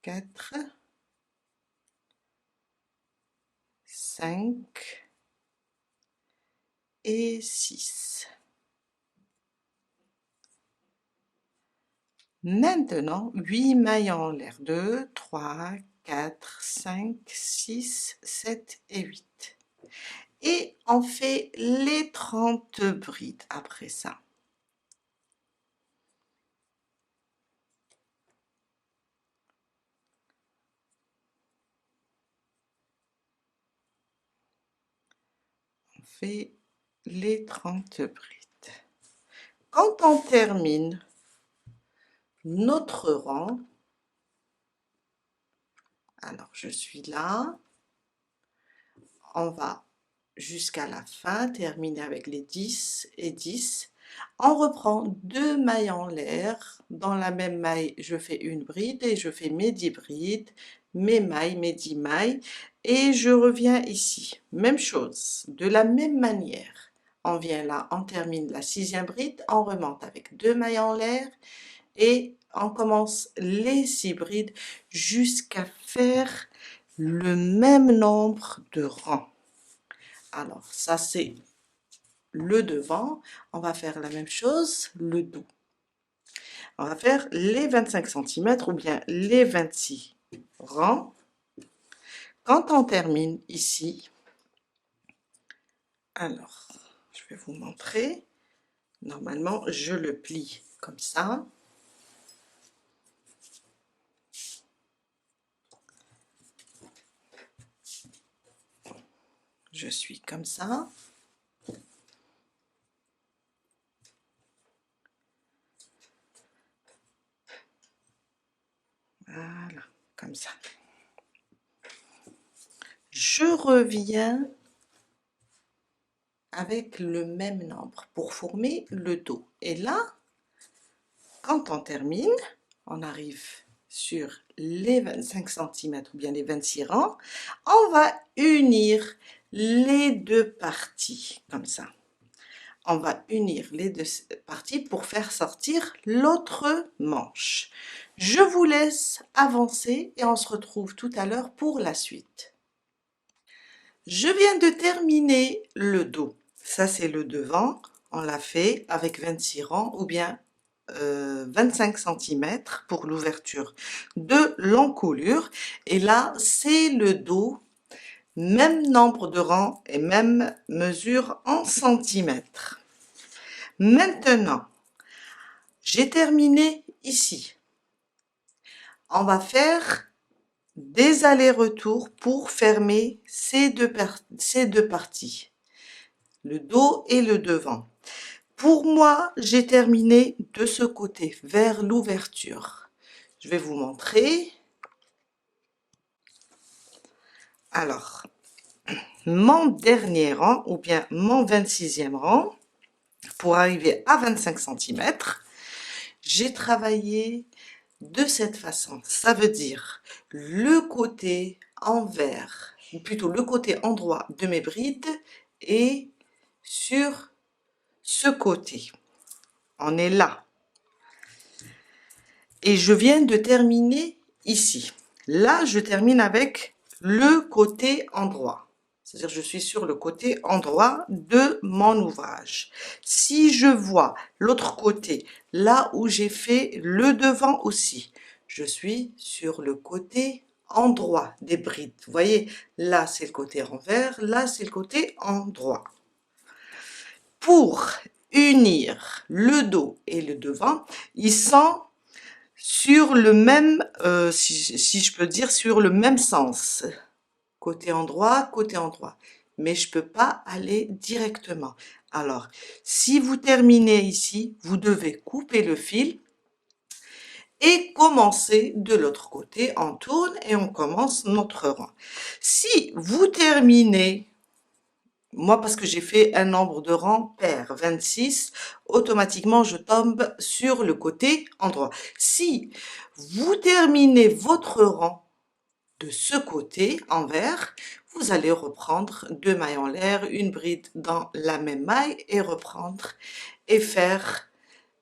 4, 5 et 6. Maintenant, 8 mailles en l'air. 2, 3, 4, 5, 6, 7 et 8. Et on fait les 30 brides après ça. On fait les 30 brides. Quand on termine notre rang, alors je suis là, on va jusqu'à la fin, terminer avec les 10 et 10. On reprend 2 mailles en l'air. Dans la même maille, je fais une bride et je fais mes 10 brides, mes mailles, mes 10 mailles. Et je reviens ici. Même chose, de la même manière. On vient là, on termine la 6e bride, on remonte avec 2 mailles en l'air et on commence les 6 brides jusqu'à faire le même nombre de rangs. Alors, ça c'est le devant. On va faire la même chose, le dos. On va faire les 25 cm ou bien les 26 rangs. Quand on termine ici, alors, je vais vous montrer. Normalement, je le plie comme ça. Je suis comme ça. Voilà, comme ça. Je reviens avec le même nombre pour former le dos. Et là, quand on termine, on arrive sur les 25 cm ou bien les 26 rangs, on va unir les deux parties, comme ça. On va unir les deux parties pour faire sortir l'autre manche. Je vous laisse avancer et on se retrouve tout à l'heure pour la suite. Je viens de terminer le dos. Ça, c'est le devant. On l'a fait avec 26 rangs ou bien 25 cm pour l'ouverture de l'encolure. Et là, c'est le dos. Même nombre de rangs et même mesure en centimètres. Maintenant, j'ai terminé ici. On va faire des allers-retours pour fermer ces deux parties, le dos et le devant. Pour moi, j'ai terminé de ce côté, vers l'ouverture. Je vais vous montrer. Alors, mon dernier rang, ou bien mon 26e rang, pour arriver à 25 cm, j'ai travaillé de cette façon. Ça veut dire le côté envers, ou plutôt le côté endroit de mes brides est sur ce côté. On est là. Et je viens de terminer ici. Là, je termine avec le côté endroit. C'est-à-dire je suis sur le côté endroit de mon ouvrage. Si je vois l'autre côté, là où j'ai fait le devant aussi, je suis sur le côté endroit des brides. Vous voyez, là c'est le côté envers, là c'est le côté endroit. Pour unir le dos et le devant, ils sont sur le même, si je peux dire, sur le même sens. Côté endroit, mais je peux pas aller directement. Alors, si vous terminez ici, vous devez couper le fil et commencer de l'autre côté. On tourne et on commence notre rang. Si vous terminez, moi parce que j'ai fait un nombre de rangs pair, 26, automatiquement je tombe sur le côté endroit. Si vous terminez votre rang de ce côté envers, vous allez reprendre 2 mailles en l'air, une bride dans la même maille et reprendre et faire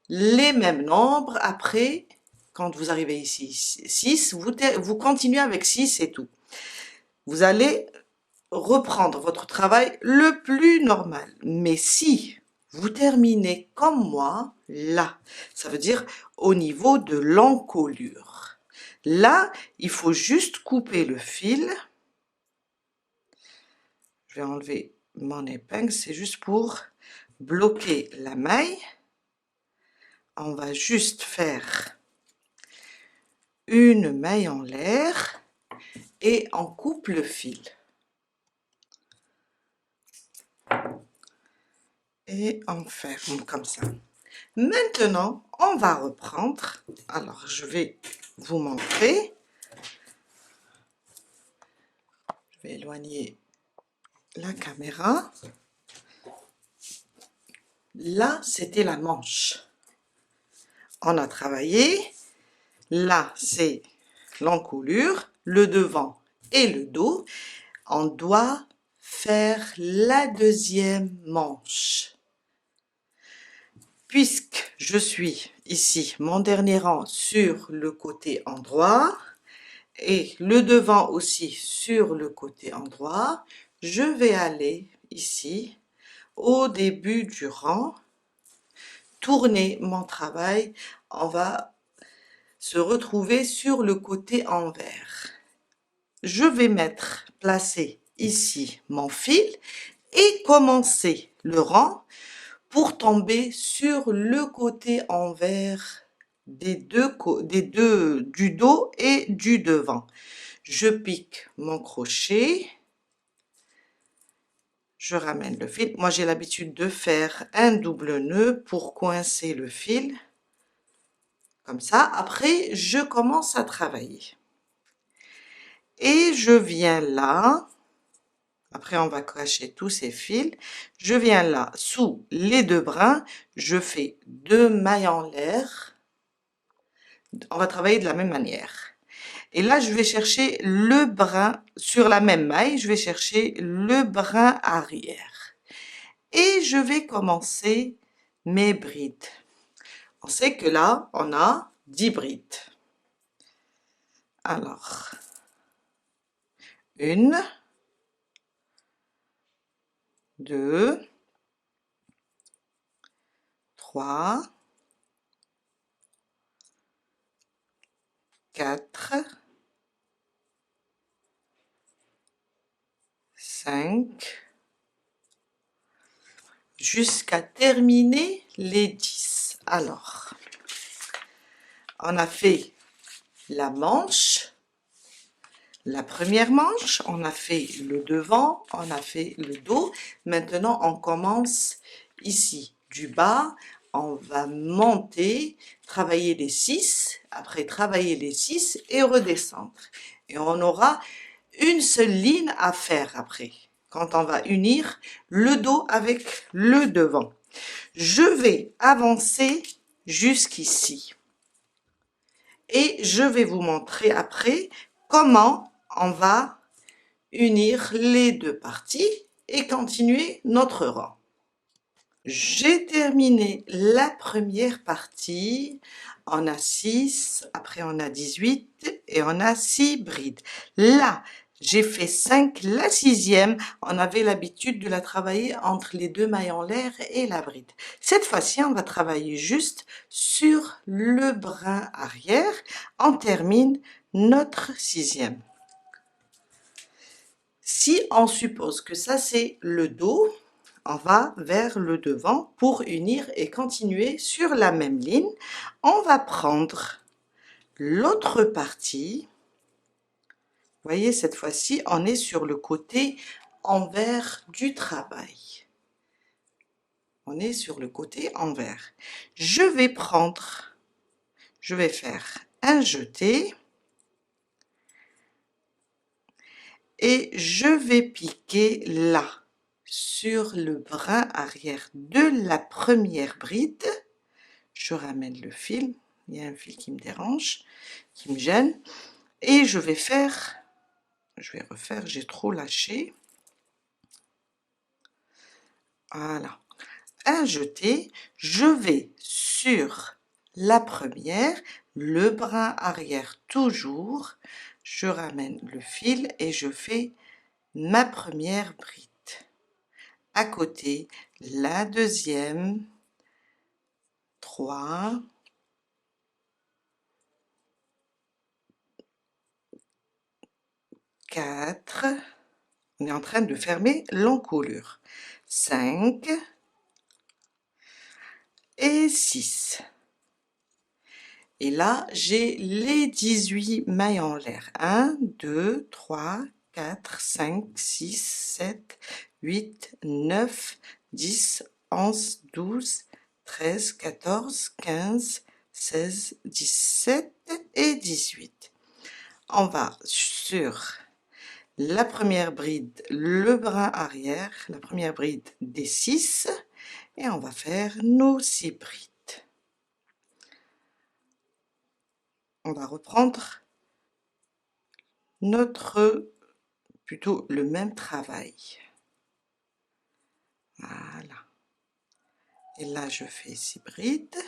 les mêmes nombres. Après, quand vous arrivez ici, 6, vous continuez avec 6 et tout. Vous allez reprendre votre travail le plus normal. Mais si vous terminez comme moi, là, ça veut dire au niveau de l'encolure. Là, il faut juste couper le fil. Je vais enlever mon épingle, c'est juste pour bloquer la maille. On va juste faire une maille en l'air et on coupe le fil. Et on ferme comme ça. Maintenant, on va reprendre. Alors, je vais vous montrer. Je vais éloigner la caméra. Là, c'était la manche. On a travaillé. Là, c'est l'encolure, le devant et le dos. On doit faire la deuxième manche. Puisque je suis ici, mon dernier rang sur le côté endroit et le devant aussi sur le côté endroit, je vais aller ici au début du rang, tourner mon travail, on va se retrouver sur le côté envers. Je vais placer ici mon fil et commencer le rang pour tomber sur le côté envers du dos et du devant. Je pique mon crochet, je ramène le fil. Moi, j'ai l'habitude de faire un double nœud pour coincer le fil. Comme ça, après, je commence à travailler. Et je viens là, Après, on va cacher tous ces fils. Je viens là, sous les 2 brins, je fais 2 mailles en l'air. On va travailler de la même manière. Et là, je vais chercher le brin sur la même maille, je vais chercher le brin arrière. Et je vais commencer mes brides. On sait que là, on a 10 brides. Alors, 1, 2, 3, 4, 5, jusqu'à terminer les 10. Alors, on a fait la manche, la première manche, on a fait le devant, on a fait le dos. Maintenant, on commence ici du bas, on va monter, travailler les 6, après travailler les 6 et redescendre. Et on aura une seule ligne à faire après, quand on va unir le dos avec le devant. Je vais avancer jusqu'ici. Et je vais vous montrer après comment on va unir les 2 parties et continuer notre rang. J'ai terminé la première partie, on a 6, après on a 18 et on a 6 brides. Là, j'ai fait 5, la 6e, on avait l'habitude de la travailler entre les 2 mailles en l'air et la bride. Cette fois-ci, on va travailler juste sur le brin arrière. On termine notre 6e. Si on suppose que ça c'est le dos, on va vers le devant pour unir et continuer sur la même ligne. On va prendre l'autre partie. Vous voyez, cette fois-ci, on est sur le côté envers du travail. On est sur le côté envers. Je vais faire un jeté et je vais piquer là, sur le brin arrière de la première bride. Je ramène le fil, il y a un fil qui me dérange, qui me gêne, et je vais refaire, j'ai trop lâché. Voilà, un jeté, je vais sur la première, le brin arrière toujours, je ramène le fil et je fais ma première bride. À côté, la deuxième, 3, 4, on est en train de fermer l'encolure, 5 et 6. Et là, j'ai les 18 mailles en l'air. 1, 2, 3, 4, 5, 6, 7, 8, 9, 10, 11, 12, 13, 14, 15, 16, 17 et 18. On va sur la première bride, le brin arrière, la première bride des 6, et on va faire nos 6 brides. On va reprendre plutôt le même travail. Voilà. Et là, je fais 6 brides.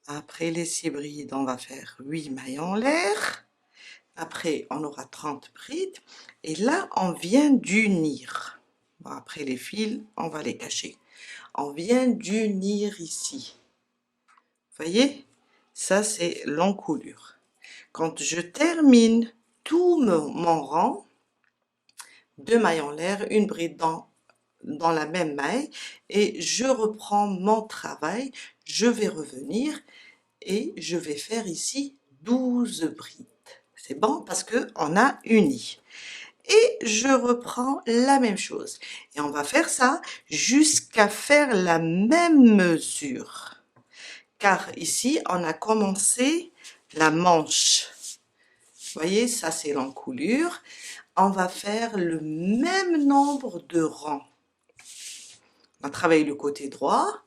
Après les 6 brides, on va faire 8 mailles en l'air. Après, on aura 30 brides. Et là, on vient d'unir. Bon, après les fils, on va les cacher. On vient d'unir ici. Vous voyez? Ça, c'est l'encolure. Quand je termine tout mon rang, 2 mailles en l'air, une bride dans la même maille, et je reprends mon travail, je vais revenir et je vais faire ici 12 brides. C'est bon parce qu'on a uni. Et je reprends la même chose. Et on va faire ça jusqu'à faire la même mesure. Car ici, on a commencé la manche. Vous voyez, ça c'est l'encolure. on va faire le même nombre de rangs. On a travaillé le côté droit,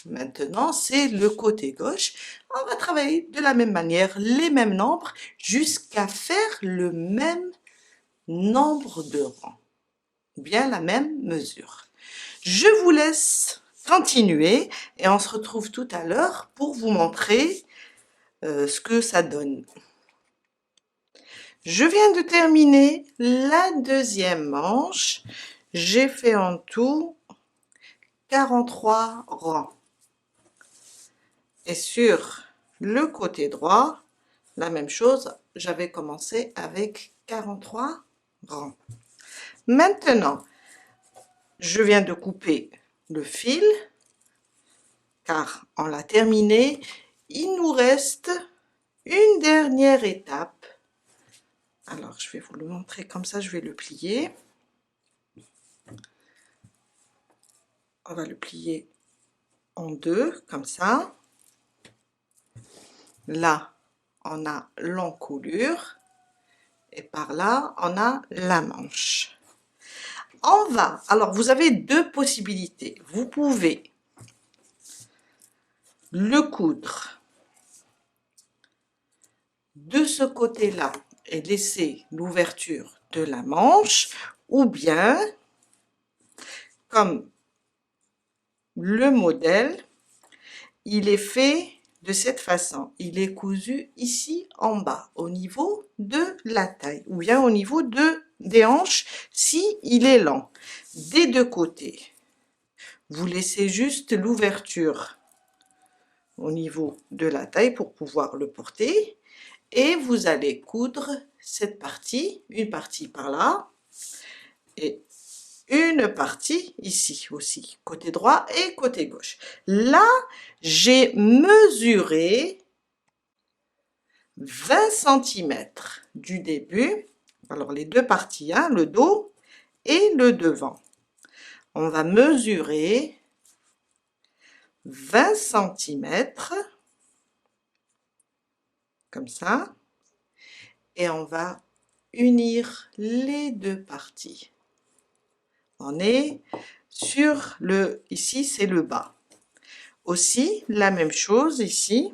maintenant c'est le côté gauche. On va travailler de la même manière, les mêmes nombres, jusqu'à faire le même nombre de rangs, ou bien la même mesure. Je vous laisse continuer et on se retrouve tout à l'heure pour vous montrer ce que ça donne. Je viens de terminer la deuxième manche. J'ai fait en tout 43 rangs. Et sur le côté droit, la même chose, j'avais commencé avec 43 rangs. Maintenant, je viens de couper le fil, car on l'a terminé. Il nous reste une dernière étape. Alors, je vais vous le montrer comme ça, je vais le plier. On va le plier en deux, comme ça. Là, on a l'encolure. Et par là, on a la manche. On va, alors vous avez deux possibilités. Vous pouvez le coudre de ce côté-là et laisser l'ouverture de la manche, ou bien, comme le modèle, il est fait de cette façon. Il est cousu ici en bas, au niveau de la taille, ou bien au niveau des hanches, si il est lent. Des deux côtés, vous laissez juste l'ouverture au niveau de la taille pour pouvoir le porter. Et vous allez coudre cette partie, une partie par là, et une partie ici aussi, côté droit et côté gauche. Là, j'ai mesuré 20 cm du début, alors les deux parties, hein, le dos et le devant. On va mesurer 20 cm, comme ça, et on va unir les deux parties. On est sur le, ici c'est le bas. Aussi, la même chose ici,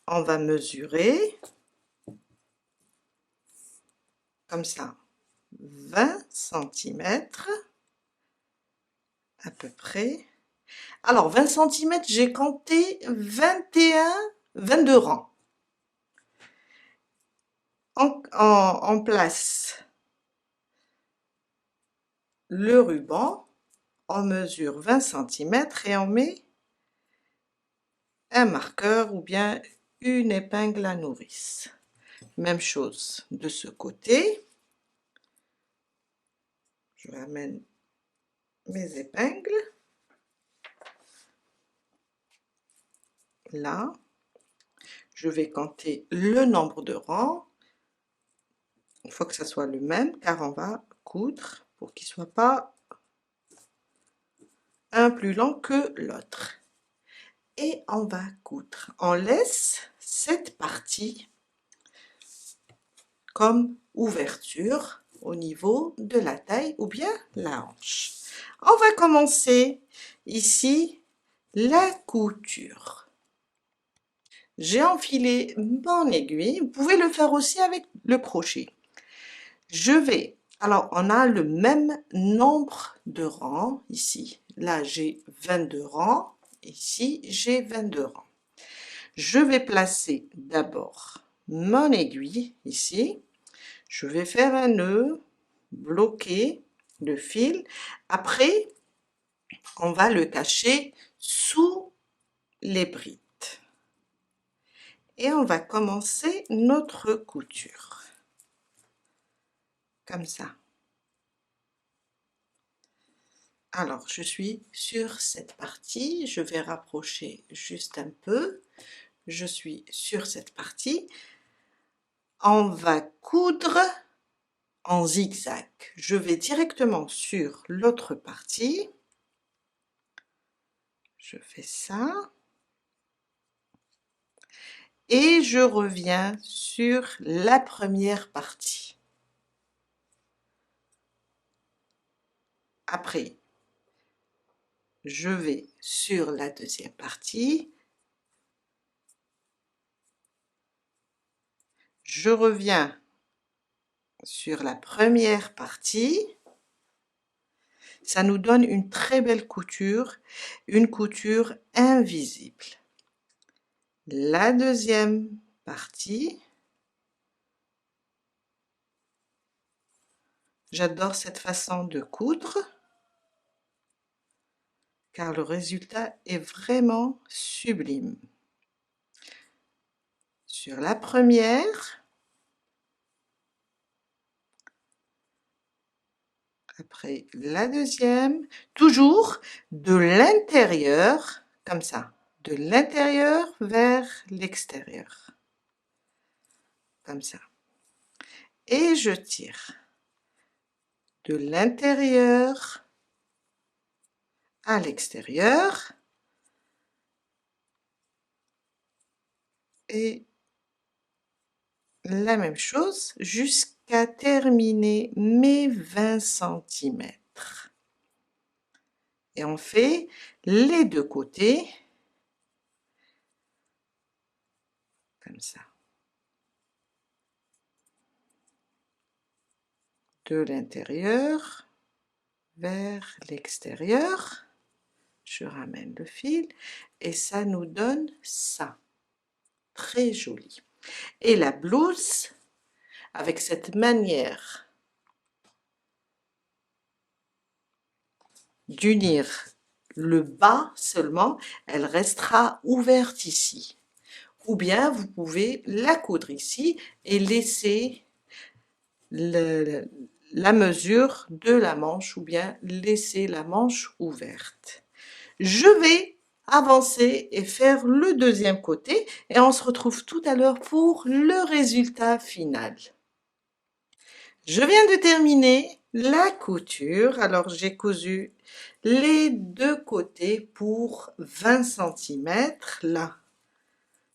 on va mesurer, comme ça, 20 cm, à peu près. Alors, 20 cm, j'ai compté 22 rangs. On place le ruban, on mesure 20 cm et on met un marqueur ou bien une épingle à nourrice. Même chose de ce côté. Je ramène mes épingles. Là, je vais compter le nombre de rangs. Il faut que ça soit le même car on va coudre pour qu'il ne soit pas un plus long que l'autre. Et on va coudre. On laisse cette partie comme ouverture au niveau de la taille ou bien la hanche. On va commencer ici la couture. J'ai enfilé mon aiguille, vous pouvez le faire aussi avec le crochet. Je vais, alors on a le même nombre de rangs ici. Là j'ai 22 rangs, ici j'ai 22 rangs. Je vais placer d'abord mon aiguille ici. Je vais faire un nœud, bloquer le fil. Après, on va le cacher sous les brides. Et on va commencer notre couture. Comme ça. Alors, je suis sur cette partie. Je vais rapprocher juste un peu. Je suis sur cette partie. On va coudre en zigzag. Je vais directement sur l'autre partie. Je fais ça. Et je reviens sur la première partie. Après, je vais sur la deuxième partie. Je reviens sur la première partie. Ça nous donne une très belle couture, une couture invisible. La deuxième partie. J'adore cette façon de coudre car le résultat est vraiment sublime. Sur la première, après la deuxième, toujours de l'intérieur, comme ça, de l'intérieur vers l'extérieur, comme ça. Et je tire de l'intérieur à l'extérieur et la même chose jusqu'à terminer mes 20 cm. Et on fait les deux côtés, comme ça. De l'intérieur vers l'extérieur. Je ramène le fil et ça nous donne ça. Très joli. Et la blouse, avec cette manière d'unir le bas seulement, elle restera ouverte ici. Ou bien vous pouvez la coudre ici et laisser la mesure de la manche ou bien laisser la manche ouverte. Je vais avancer et faire le deuxième côté et on se retrouve tout à l'heure pour le résultat final. Je viens de terminer la couture, alors j'ai cousu les deux côtés pour 20 cm. Là,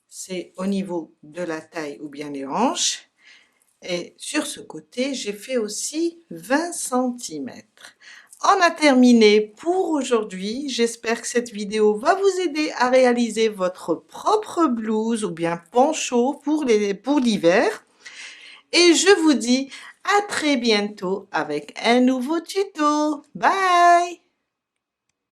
c'est au niveau de la taille ou bien les hanches. Et sur ce côté, j'ai fait aussi 20 cm. On a terminé pour aujourd'hui. J'espère que cette vidéo va vous aider à réaliser votre propre blouse ou bien poncho pour l'hiver. Et je vous dis à très bientôt avec un nouveau tuto. Bye!